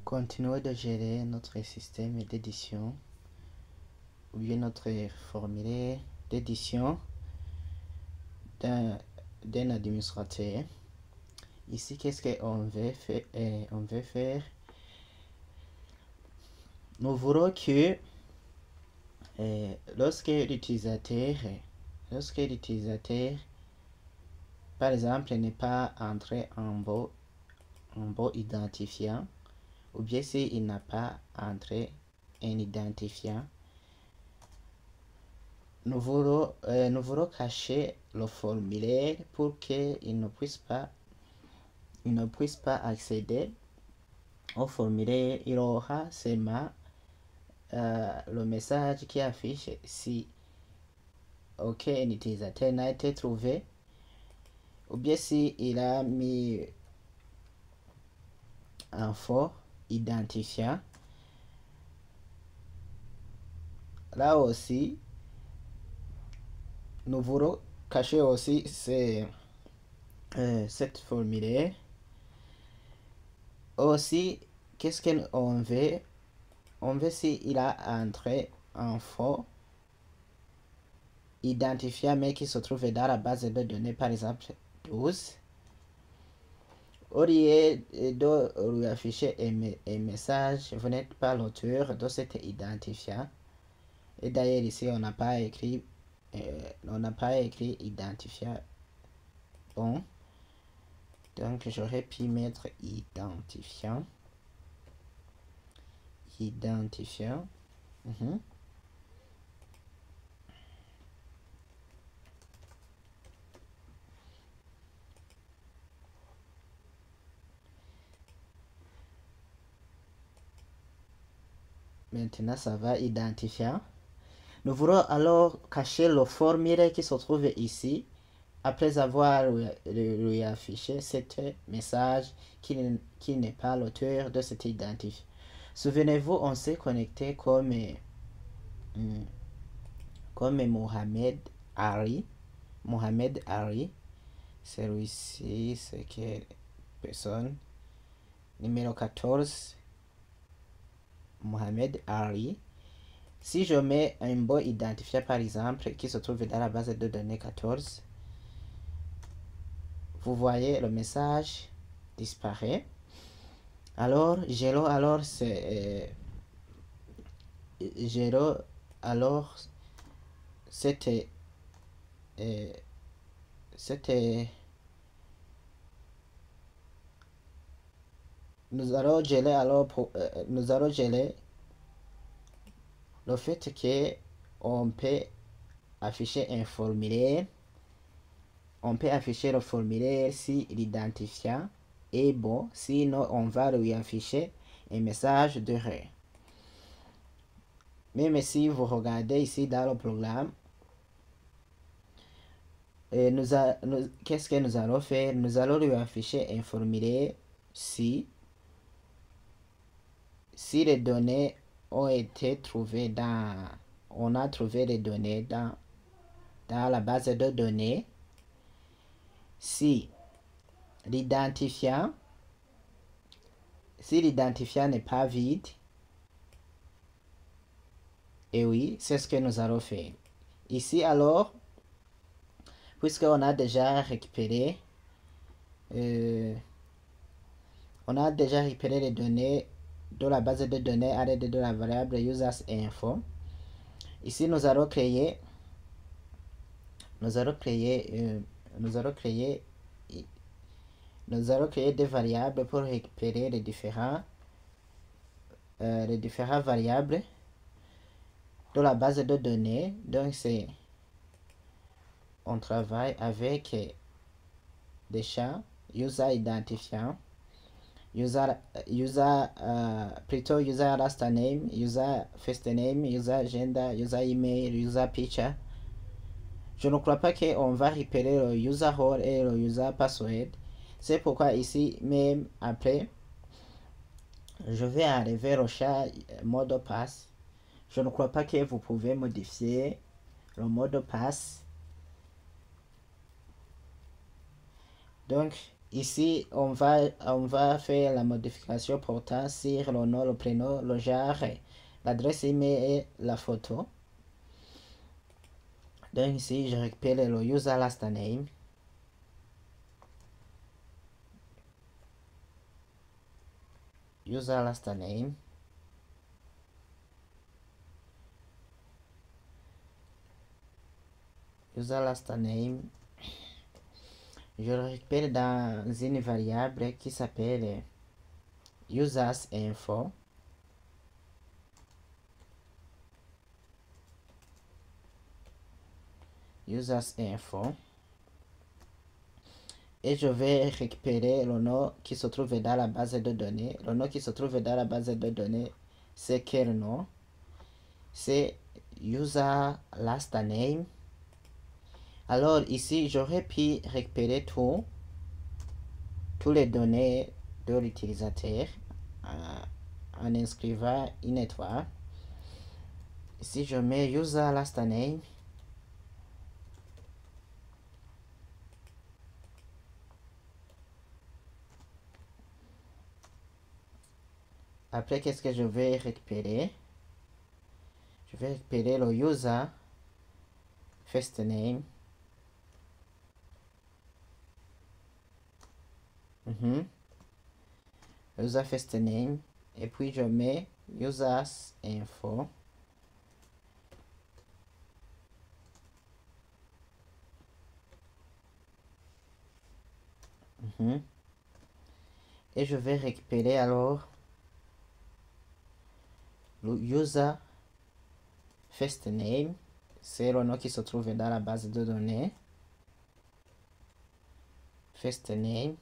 continuer de gérer notre système d'édition ou bien notre formulaire d'édition d'un administrateur. Ici, qu'est-ce qu'on veut faire? Nous voulons que lorsque l'utilisateur, par exemple, n'est pas entré un mot identifiant, ou bien s'il n'a pas entré un identifiant, nous voulons cacher le formulaire pour qu'il ne puisse pas accéder au formulaire. Il aura seulement le message qui affiche si aucun utilisateur n'a été trouvé, ou bien si il a mis un faux identifiant. Là aussi, nous voulons cacher aussi cette formulaire. Aussi, qu'est-ce qu'on veut? On veut s'il a entré un faux identifiant mais qui se trouve dans la base de données, par exemple 12. Au lieu de lui afficher un message, vous n'êtes pas l'auteur de cet identifiant. Et d'ailleurs ici on n'a pas écrit identifiant. Bon, donc j'aurais pu mettre identifiant. Maintenant ça va, identifiant. Nous voulons alors cacher le formulaire qui se trouve ici après avoir lui affiché cet message qui n'est pas l'auteur de cet identifiant. Souvenez-vous, on s'est connecté comme Mohamed Ali. Celui-ci, c'est quelle personne? Numéro 14. Mohamed Ali. Si je mets un bon identifiant par exemple qui se trouve dans la base de données 14, vous voyez le message disparaît. Alors c'était nous allons geler le fait que on peut afficher un formulaire. On peut afficher le formulaire si l'identifiant est bon, sinon on va lui afficher un message d'erreur. Même si vous regardez ici dans le programme, qu'est-ce que nous allons faire? Nous allons lui afficher un formulaire si les données ont été trouvées on a trouvé les données dans la base de données. Si l'identifiant n'est pas vide, et oui, c'est ce que nous allons faire. Ici alors, puisqu'on a déjà récupéré les données de la base de données à l'aide de la variable users_info. Ici nous allons créer des variables pour récupérer les différentes variables de la base de données. Donc on travaille avec des champs user identifiant, user last name, user first name, user gender, user email, user picture. Je ne crois pas qu'on va récupérer le user role et le user password. C'est pourquoi ici, même après, je vais enlever le champ mot de passe. Je ne crois pas que vous pouvez modifier le mot de passe. Donc, ici, on va faire la modification portant sur le nom, le prénom, le genre, l'adresse email et la photo. Donc ici, je récupère le user last name. User last name. User last name. Je le récupère dans une variable qui s'appelle users info. Users info. Et je vais récupérer le nom qui se trouve dans la base de données. Le nom qui se trouve dans la base de données, c'est quel nom? C'est user last name. Alors ici, j'aurais pu récupérer toutes les données de l'utilisateur en inscrivant une étoile. Ici, je mets user last name. Après, qu'est-ce que je vais récupérer? Je vais récupérer le user first name. User first name. Et puis, je mets users info. Et je vais récupérer alors le user first name. C'est le nom qui se trouve dans la base de données. First name.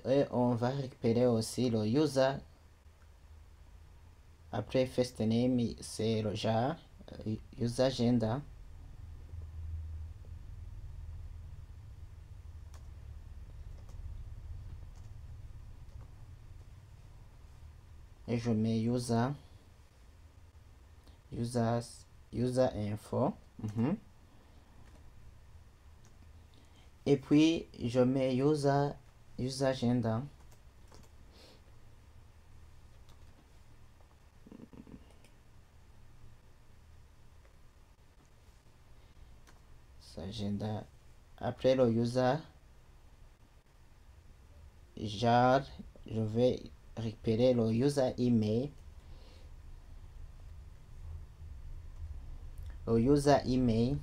Et on va récupérer aussi le user. Après first name, c'est le genre, user gender. Et je mets user info. Et puis je mets user gender. Agenda. Après le user genre, je vais récupérer le user email. Le user email.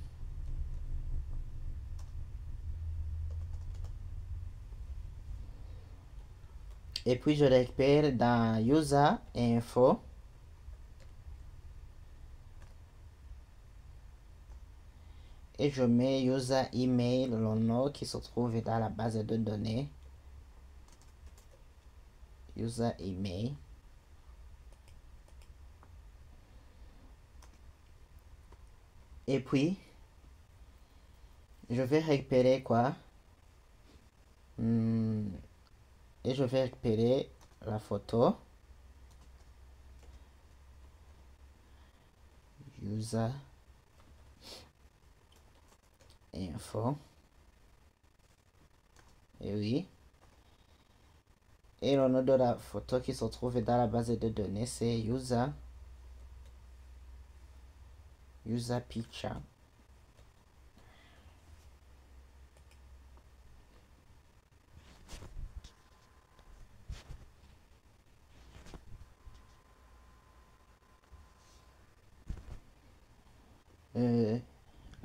Et puis je récupère dans user info. Et je mets user email, le nom qui se trouve dans la base de données. User email. Et puis, je vais récupérer quoi? Et je vais récupérer la photo. User info. Et oui. Et le nom de la photo qui se trouve dans la base de données, c'est user picture.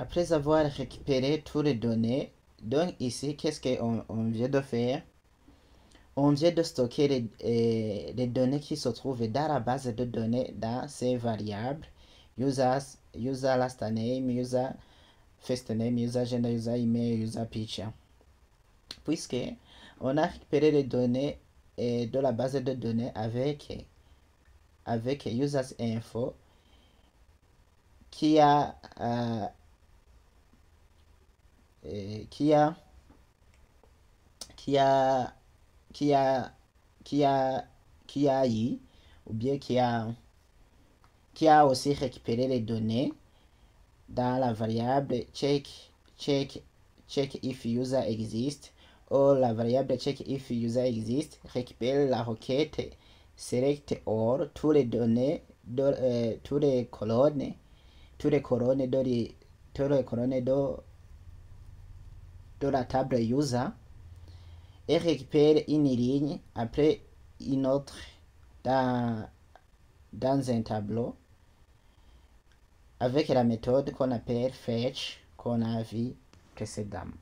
Après avoir récupéré toutes les données, donc ici, qu'est-ce qu'on vient de faire? On vient de stocker les données qui se trouvent dans la base de données dans ces variables. User last name, user first name, user gender, user email, user picture. Puisque on a récupéré les données de la base de données avec users info qui a eu, ou bien qui a aussi récupéré les données dans la variable check if user exist, ou la variable check if user exist récupère la requête select all tous les données tous les colonnes de la table user et récupère une ligne après une autre dans un tableau avec la méthode qu'on appelle fetch qu'on a vu précédemment.